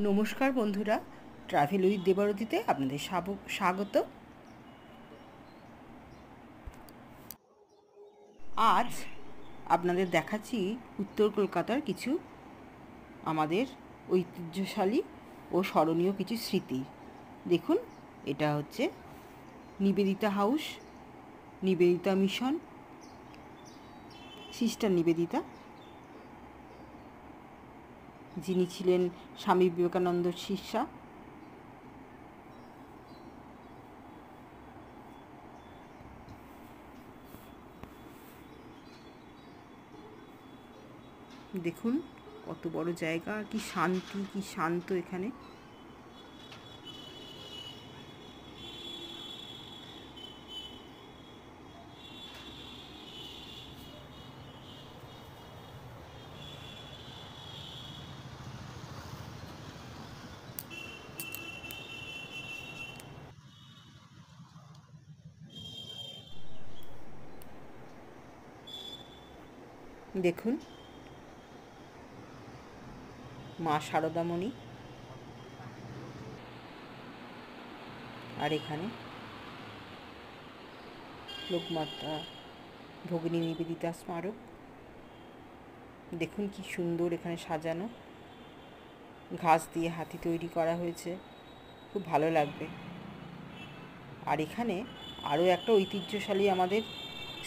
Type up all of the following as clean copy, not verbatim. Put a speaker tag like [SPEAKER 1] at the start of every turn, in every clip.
[SPEAKER 1] নমস্কার বন্ধুরা, travel with দেবারতীতে আপনাদের স্বাগত। আজ আপনাদের দেখাচ্ছি উত্তর কলকাতার কিছু আমাদের ঐতিহ্যশালী ও স্মরণীয় কিছু স্মৃতি। দেখুন, এটা হচ্ছে Nivedita house, Nivedita mission, sister Nivedita, যিনি ছিলেন স্বামী বিবেকানন্দর শিষ্যা। দেখুন কত বড় জায়গা, কি শান্তি, কি শান্ত এখানে। দেখুন মা শারদামণি, আর এখানে লোকমাতা ভগিনী নিবেদিতা স্মারক। দেখুন কি সুন্দর এখানে সাজানো, ঘাস দিয়ে হাতি তৈরি করা হয়েছে, খুব ভালো লাগবে। আর এখানে আরও একটা ঐতিহ্যশালী আমাদের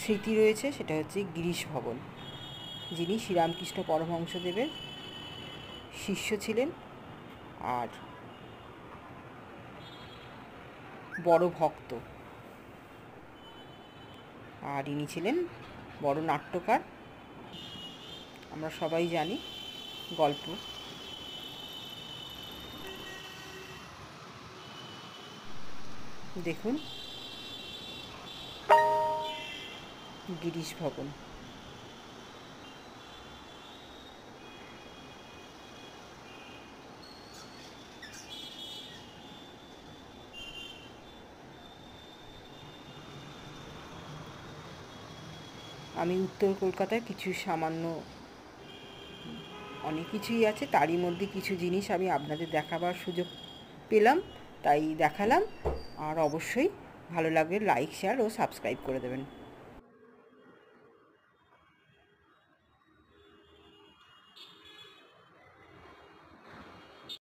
[SPEAKER 1] স্মৃতি রয়েছে, সেটা হচ্ছে গিরিশ ভবন, যিনি শ্রীরামকৃষ্ণ পরমহংসদেবের শিষ্য ছিলেন আর বড় ভক্ত। আর ইনি ছিলেন বড় নাট্যকার, আমরা সবাই জানি গল্প। দেখুন গিরিশ ভবন। আমি উত্তর কলকাতায় কিছু সামান্য, অনেক কিছুই আছে, তারই মধ্যে কিছু জিনিস আমি আপনাদের দেখাবার সুযোগ পেলাম, তাই দেখালাম। আর অবশ্যই ভালো লাগলে লাইক, শেয়ার ও সাবস্ক্রাইব করে দেবেন।